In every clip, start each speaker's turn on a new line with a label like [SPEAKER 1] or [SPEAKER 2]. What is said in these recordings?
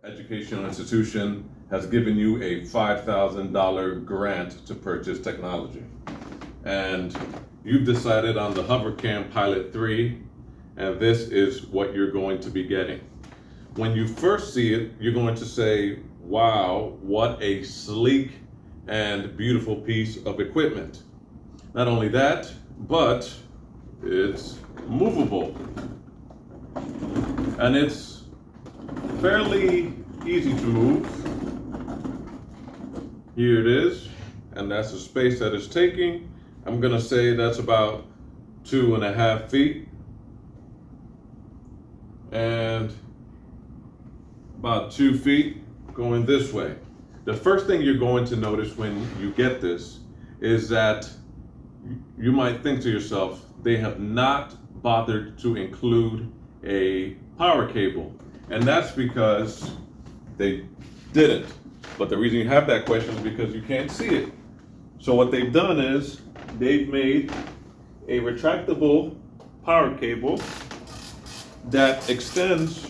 [SPEAKER 1] educational institution has given you a $5,000 grant to purchase technology. And you've decided on the HoverCam Pilot 3, and this is what you're going to be getting. When you first see it, you're going to say, wow, what a sleek and beautiful piece of equipment. Not only that, but it's movable. And it's fairly easy to move. Here it is, and that's the space that it's taking. I'm gonna say that's about 2.5 feet. And about 2 feet going this way. The first thing you're going to notice when you get this is that you might think to yourself, they have not bothered to include a power cable. And that's because they didn't. But the reason you have that question is because you can't see it. So what they've done is they've made a retractable power cable that extends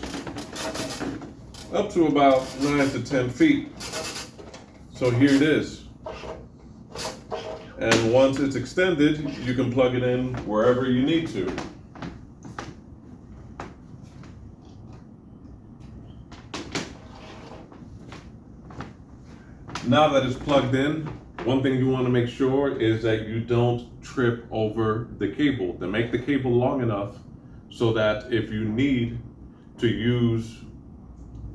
[SPEAKER 1] up to about 9 to 10 feet. So here it is. And once it's extended, you can plug it in wherever you need to. Now that it's plugged in, one thing you want to make sure is that you don't trip over the cable. To make the cable long enough so that if you need to use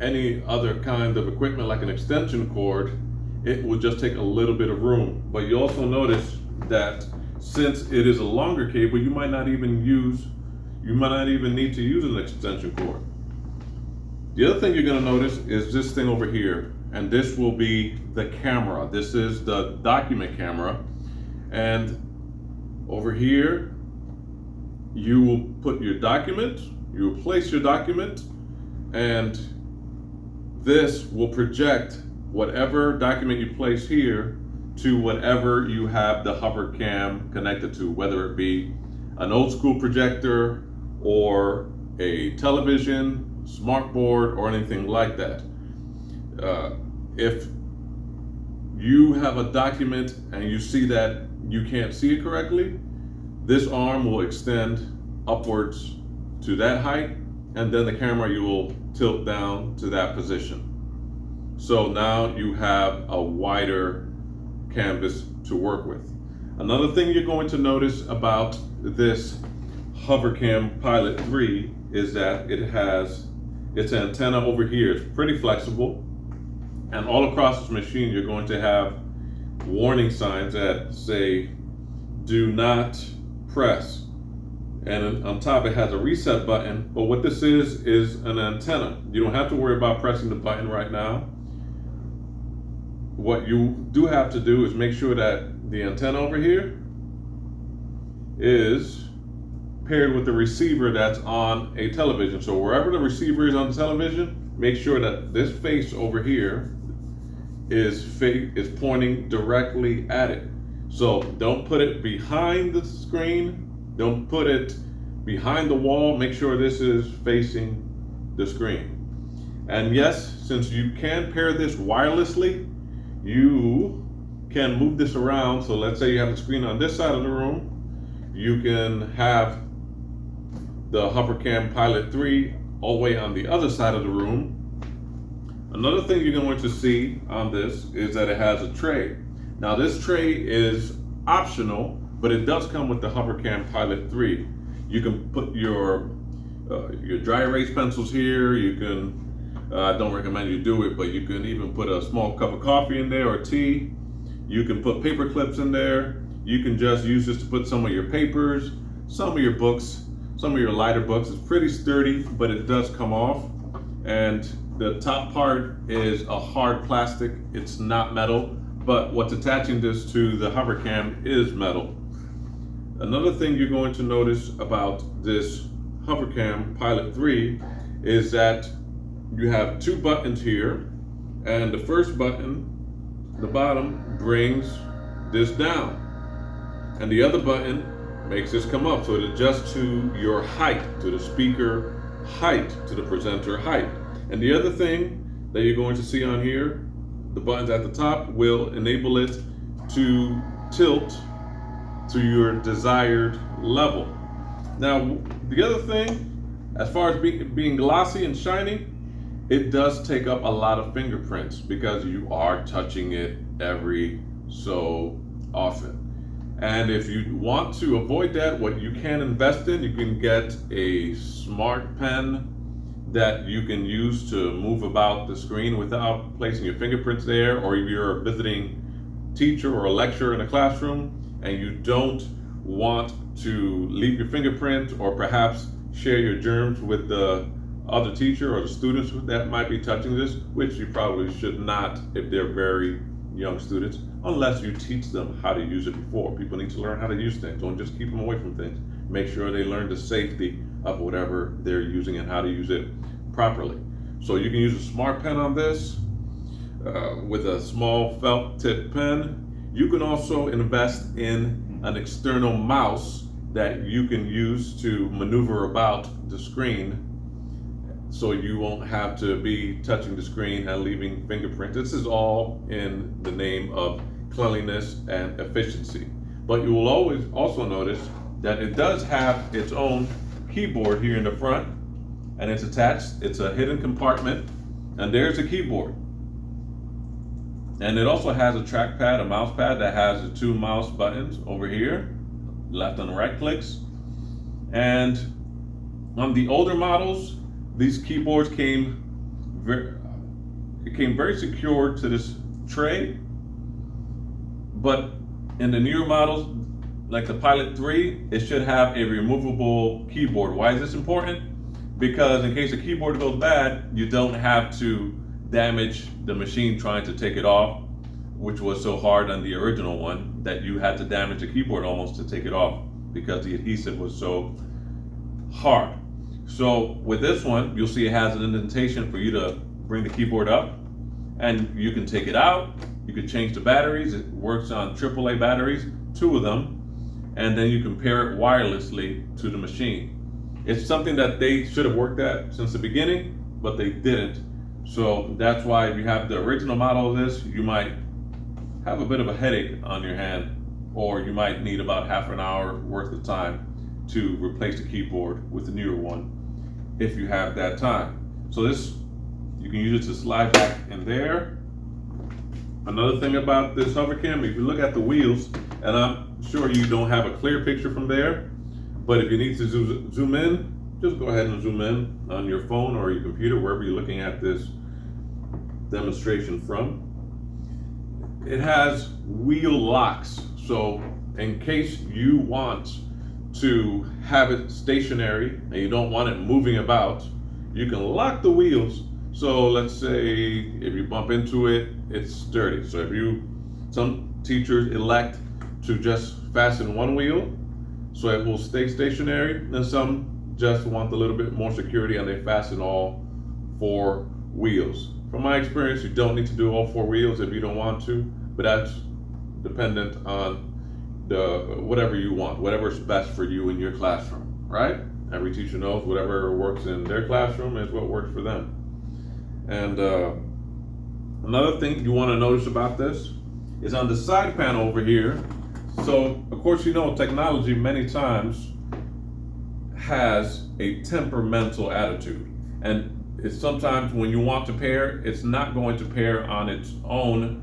[SPEAKER 1] any other kind of equipment like an extension cord, it will just take a little bit of room. But you also notice that since it is a longer cable, you might not even need to use an extension cord. The other thing you're going to notice is this thing over here, and this will be the camera. This is the document camera, and over here you will put your document, you will place your document, and this will project whatever document you place here to whatever you have the HoverCam connected to, whether it be an old school projector or a television, smartboard, or anything like that. If you have a document and you see that you can't see it correctly, this arm will extend upwards to that height, and then the camera you will tilt down to that position. So now you have a wider canvas to work with. Another thing you're going to notice about this HoverCam Pilot 3 is that it has its antenna over here. It's pretty flexible, and all across this machine you're going to have warning signs that say do not press, and on top it has a reset button. But what this is an antenna. You don't have to worry about pressing the button right now. What you do have to do is make sure that the antenna over here is paired with the receiver that's on a television. So wherever the receiver is on the television, make sure that this face over here is pointing directly at it. So don't put it behind the screen, don't put it behind the wall. Make sure this is facing the screen. And yes, since you can pair this wirelessly, you can move this around. So let's say you have the screen on this side of the room, you can have the HoverCam Pilot 3 all the way on the other side of the room. Another thing you're going to see on this is that it has a tray. Now this tray is optional, but it does come with the HoverCam Pilot 3. You can put your dry erase pencils here. You can, I don't recommend you do it, but you can even put a small cup of coffee in there or tea. You can put paper clips in there. You can just use this to put some of your papers, some of your books, some of your lighter books. It's pretty sturdy, but it does come off. And the top part is a hard plastic. It's not metal, but what's attaching this to the HoverCam is metal. Another thing you're going to notice about this HoverCam Pilot 3 is that you have 2 buttons here, and the first button, the bottom, brings this down, and the other button makes this come up, so it adjusts to your height, to the speaker height, to the presenter height. And the other thing that you're going to see on here, the buttons at the top, will enable it to tilt to your desired level. Now, the other thing, as far as being glossy and shiny, it does take up a lot of fingerprints because you are touching it every so often. And if you want to avoid that, what you can invest in, you can get a smart pen that you can use to move about the screen without placing your fingerprints there. Or if you're a visiting teacher or a lecturer in a classroom and you don't want to leave your fingerprint or perhaps share your germs with the other teacher or the students that might be touching this, which you probably should not if they're very young students, unless you teach them how to use it before. People need to learn how to use things. Don't just keep them away from things. Make sure they learn the safety of whatever they're using and how to use it properly. So you can use a smart pen on this with a small felt tip pen. You can also invest in an external mouse that you can use to maneuver about the screen, so you won't have to be touching the screen and leaving fingerprints. This is all in the name of cleanliness and efficiency. But you will always also notice that it does have its own keyboard here in the front, and it's attached. It's a hidden compartment, and there's a keyboard. And it also has a trackpad, a mouse pad that has the 2 mouse buttons over here, left and right clicks. And on the older models, these keyboards came very secure to this tray. But in the newer models, like the Pilot 3, it should have a removable keyboard. Why is this important? Because in case the keyboard goes bad, you don't have to damage the machine trying to take it off, which was so hard on the original one that you had to damage the keyboard almost to take it off because the adhesive was so hard. So with this one, you'll see it has an indentation for you to bring the keyboard up, and you can take it out. You can change the batteries. It works on AAA batteries, 2 of them, and then you can pair it wirelessly to the machine. It's something that they should have worked at since the beginning, but they didn't. So that's why if you have the original model of this, you might have a bit of a headache on your hand, or you might need about half an hour worth of time to replace the keyboard with the newer one if you have that time. So this, you can use it to slide back in there. Another thing about this HoverCam, if you look at the wheels, and I'm sure you don't have a clear picture from there, but if you need to zoom in, just go ahead and zoom in on your phone or your computer, wherever you're looking at this demonstration from. It has wheel locks, so in case you want to have it stationary and you don't want it moving about, you can lock the wheels. So let's say if you bump into it, it's sturdy. So some teachers elect to just fasten one wheel so it will stay stationary, and some just want a little bit more security and they fasten all 4 wheels. From my experience, you don't need to do all 4 wheels if you don't want to, but that's dependent on whatever you want, whatever's best for you in your classroom, right? Every teacher knows whatever works in their classroom is what works for them. And another thing you want to notice about this is on the side panel over here. So of course, you know, technology many times has a temperamental attitude, and it's sometimes when you want to pair, it's not going to pair on its own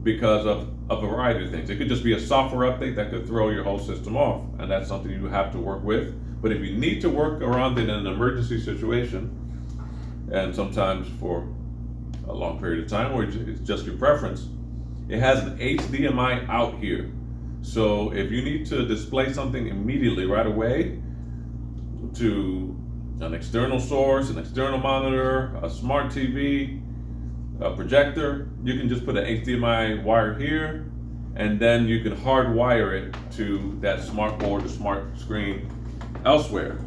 [SPEAKER 1] because of a variety of things. It could just be a software update that could throw your whole system off, and that's something you have to work with. But if you need to work around it in an emergency situation, and sometimes for a long period of time, or it's just your preference, it has an HDMI out here. So if you need to display something immediately right away to an external source, an external monitor, a smart TV, a projector, you can just put an HDMI wire here, and then you can hardwire it to that smart board, the smart screen elsewhere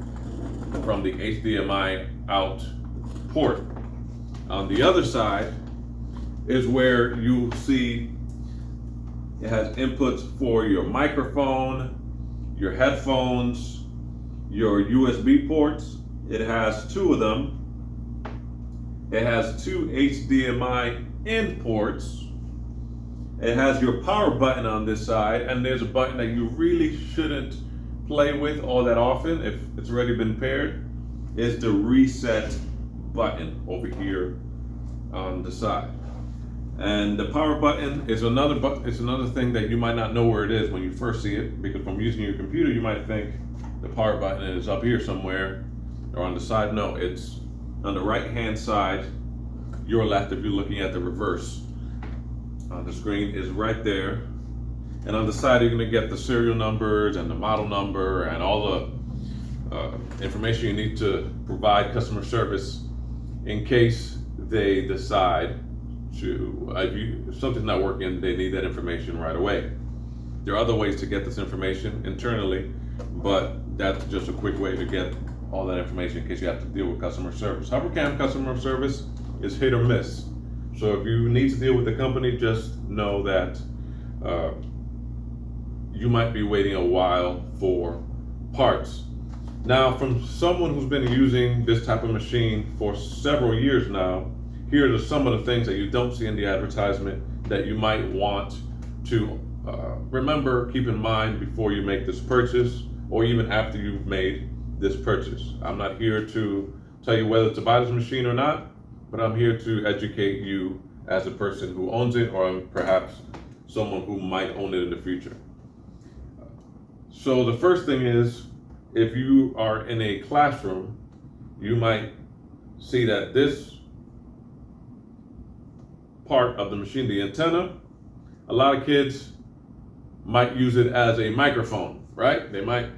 [SPEAKER 1] from the HDMI out port. On the other side is where you see it has inputs for your microphone, your headphones, your USB ports. It has 2 of them. It has two HDMI in ports. It has your power button on this side, and there's a button that you really shouldn't play with all that often if it's already been paired. Is the reset button over here on the side. And the power button is another it's another thing that you might not know where it is when you first see it, because from using your computer you might think the power button is up here somewhere or on the side. No, it's on the right hand side, your left if you're looking at the reverse. On the screen is right there. And on the side you're going to get the serial numbers and the model number and all the information you need to provide customer service in case they decide to, if something's not working, they need that information right away. There are other ways to get this information internally, but that's just a quick way to get all that information in case you have to deal with customer service. HoverCam customer service is hit or miss. So if you need to deal with the company, just know that you might be waiting a while for parts. Now, from someone who's been using this type of machine for several years now, here are some of the things that you don't see in the advertisement that you might want to remember, keep in mind before you make this purchase, or even after you've made this purchase. I'm not here to tell you whether to buy this machine or not, but I'm here to educate you as a person who owns it, or perhaps someone who might own it in the future. So the first thing is, if you are in a classroom, you might see that this part of the machine, the antenna, a lot of kids might use it as a microphone, right? They might,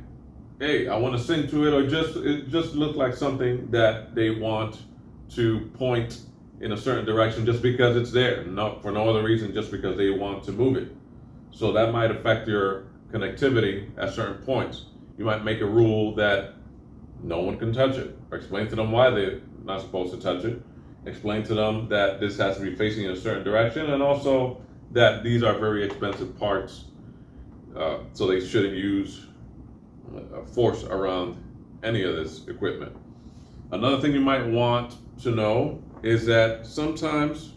[SPEAKER 1] hey, I want to sing to it, or it just look like something that they want to point in a certain direction just because it's there, not for no other reason, just because they want to move it. So that might affect your connectivity at certain points. You might make a rule that no one can touch it, or explain to them why they're not supposed to touch it. Explain to them that this has to be facing in a certain direction, and also that these are very expensive parts, so they shouldn't use force around any of this equipment. Another thing you might want to know is that sometimes,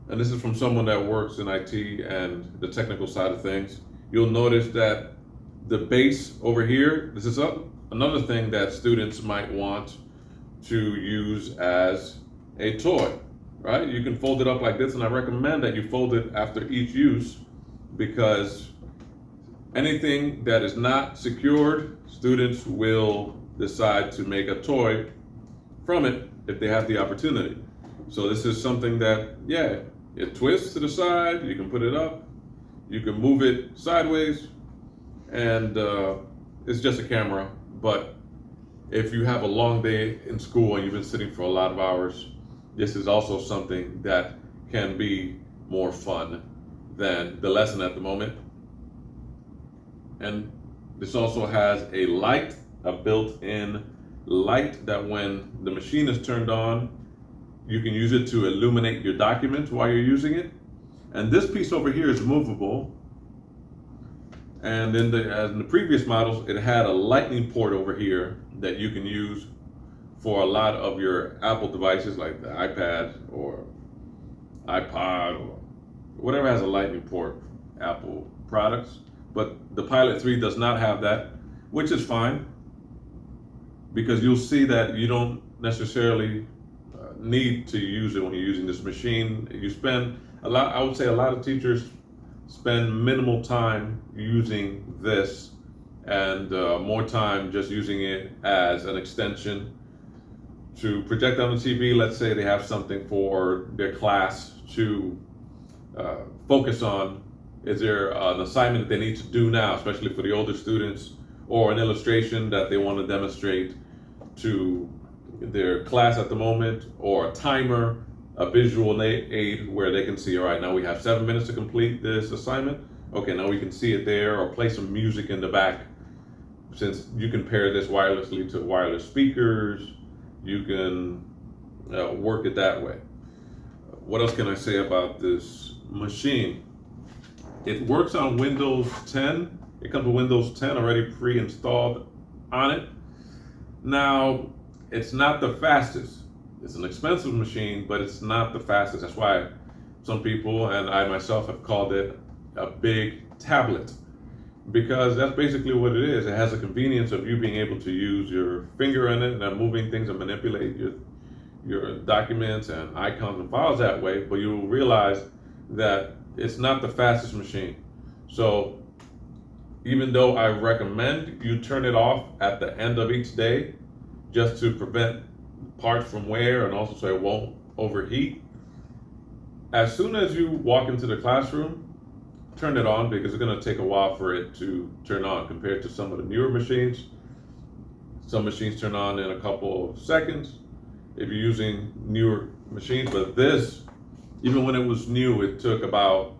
[SPEAKER 1] and this is from someone that works in IT and the technical side of things, you'll notice that the base over here, this is another thing that students might want to use as a toy, right? You can fold it up like this, and I recommend that you fold it after each use, because anything that is not secured, students will decide to make a toy from it if they have the opportunity. So this is something that, yeah, it twists to the side, you can put it up, you can move it sideways, and it's just a camera. But if you have a long day in school and you've been sitting for a lot of hours, this is also something that can be more fun than the lesson at the moment. And this also has a light, a built-in light that when the machine is turned on, you can use it to illuminate your document while you're using it. And this piece over here is movable. And then as in the previous models, it had a lightning port over here that you can use for a lot of your Apple devices like the iPad or iPod or whatever has a lightning port, Apple products. But the Pilot 3 does not have that, which is fine, because you'll see that you don't necessarily need to use it when you're using this machine. You spend a lot, I would say a lot of teachers spend minimal time using this, and more time just using it as an extension to project on the TV. Let's say they have something for their class to focus on. Is there an assignment that they need to do now, especially for the older students, or an illustration that they want to demonstrate to their class at the moment, or a timer, a visual aid where they can see, all right, now we have 7 minutes to complete this assignment. Okay, now we can see it there, or play some music in the back. Since you can pair this wirelessly to wireless speakers, you can work it that way. What else can I say about this machine? It works on Windows 10. It comes with Windows 10 already pre-installed on it. Now, it's not the fastest. It's an expensive machine, but it's not the fastest. That's why some people, and I myself, have called it a big tablet, because that's basically what it is. It has the convenience of you being able to use your finger in it and moving things and manipulate your documents and icons and files that way, but you'll realize that it's not the fastest machine. So even though I recommend you turn it off at the end of each day, just to prevent parts from wear and also so it won't overheat, as soon as you walk into the classroom, turn it on, because it's going to take a while for it to turn on compared to some of the newer machines. Some machines turn on in a couple of seconds if you're using newer machines, but this, even when it was new, it took about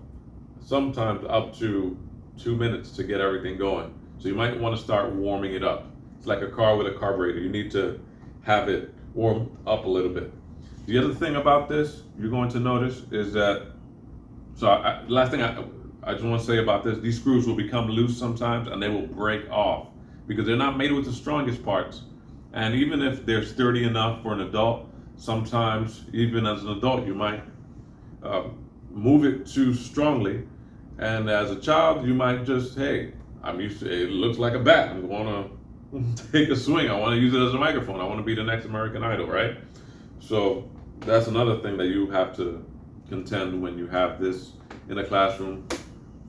[SPEAKER 1] sometimes up to 2 minutes to get everything going. So you might want to start warming it up. It's like a car with a carburetor. You need to have it warm up a little bit. The other thing about this you're going to notice is that, last thing I just want to say about this, these screws will become loose sometimes and they will break off because they're not made with the strongest parts. And even if they're sturdy enough for an adult, sometimes even as an adult you might move it too strongly. And as a child you might just, hey, it looks like a bat, I'm going to take a swing, I want to use it as a microphone, I want to be the next American Idol, right? So that's another thing that you have to contend when you have this in a classroom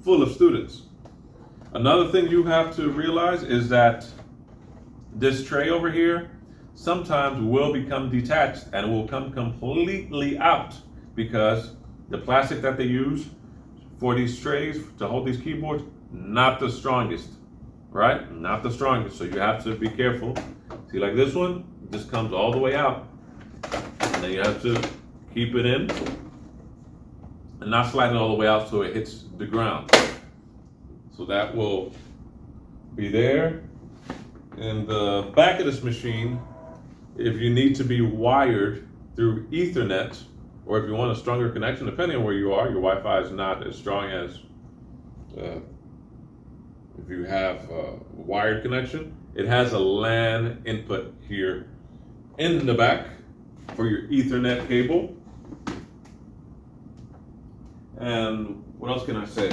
[SPEAKER 1] full of students. Another thing you have to realize is that this tray over here sometimes will become detached and it will come completely out because the plastic that they use for these trays to hold these keyboards, not the strongest, right? Not the strongest, so you have to be careful. See, like this one, this comes all the way out. And then you have to keep it in and not slide it all the way out so it hits the ground. So that will be there. In the back of this machine, if you need to be wired through Ethernet, or if you want a stronger connection, depending on where you are, your Wi-Fi is not as strong as if you have a wired connection. It has a LAN input here in the back for your Ethernet cable. And what else can I say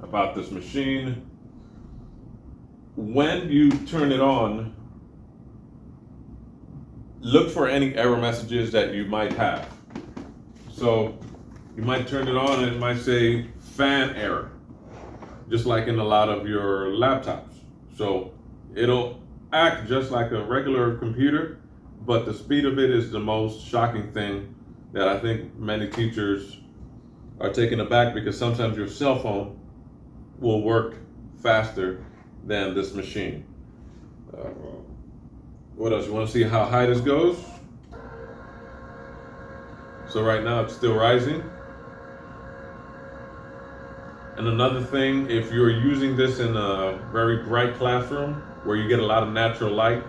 [SPEAKER 1] about this machine? When you turn it on, look for any error messages that you might have. So you might turn it on and it might say fan error, just like in a lot of your laptops. So it'll act just like a regular computer, but the speed of it is the most shocking thing that I think many teachers are taken aback, because sometimes your cell phone will work faster than this machine. What else? You want to see how high this goes? So right now it's still rising. And another thing, if you're using this in a very bright classroom where you get a lot of natural light,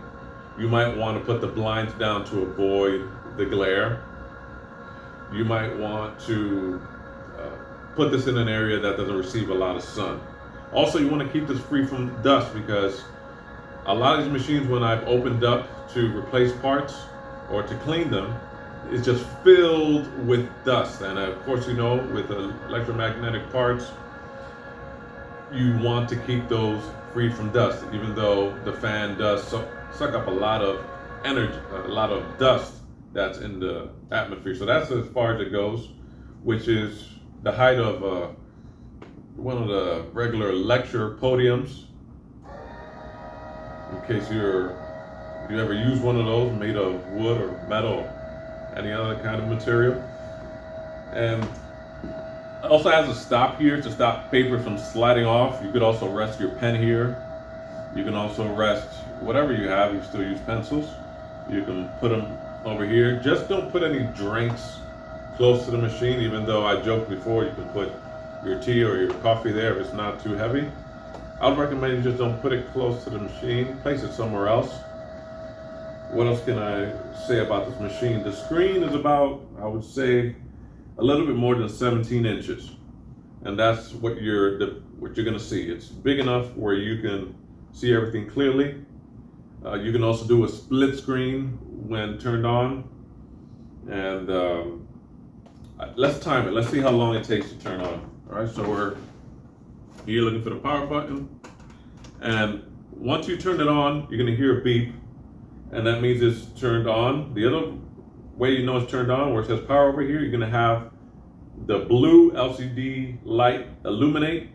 [SPEAKER 1] you might want to put the blinds down to avoid the glare. You might want to put this in an area that doesn't receive a lot of sun. Also, you want to keep this free from dust, because a lot of these machines, when I've opened up to replace parts or to clean them, it's just filled with dust. And of course, you know, with electromagnetic parts, you want to keep those free from dust, even though the fan does suck up a lot of energy, a lot of dust that's in the atmosphere. So that's as far as it goes, which is the height of one of the regular lecture podiums. In case you ever use one of those made of wood or metal, or any other kind of material. And it also has a stop here to stop paper from sliding off. You could also rest your pen here. You can also rest whatever you have. You still use pencils. You can put them over here. Just don't put any drinks close to the machine, even though I joked before you can put your tea or your coffee there if it's not too heavy. I would recommend you just don't put it close to the machine. Place it somewhere else. What else can I say about this machine? The screen is about, I would say, a little bit more than 17 inches. And that's what you're gonna see. It's big enough where you can see everything clearly. You can also do a split screen when turned on. And let's time it. Let's see how long it takes to turn on. All right, so we're here looking for the power button. And once you turn it on, you're gonna hear a beep, and that means it's turned on. The other way you know it's turned on, where it says power over here, you're gonna have the blue LCD light illuminate,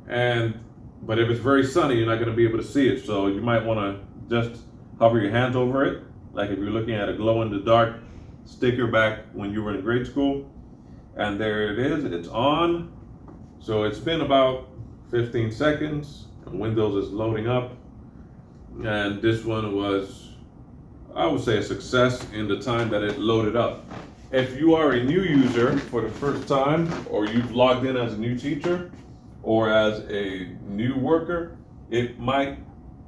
[SPEAKER 1] but if it's very sunny, you're not gonna be able to see it. So you might wanna just hover your hands over it, like if you're looking at a glow-in-the-dark sticker back when you were in grade school. And there it is, it's on. So it's been about 15 seconds, and Windows is loading up. And this one was, I would say, a success in the time that it loaded up. If you are a new user for the first time, or you've logged in as a new teacher, or as a new worker, it might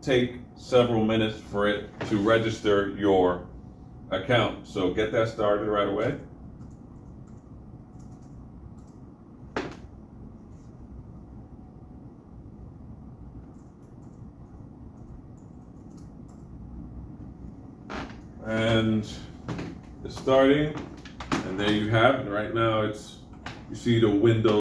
[SPEAKER 1] take several minutes for it to register your account. So get that started right away. And it's starting, and there you have it. Right now you see the Windows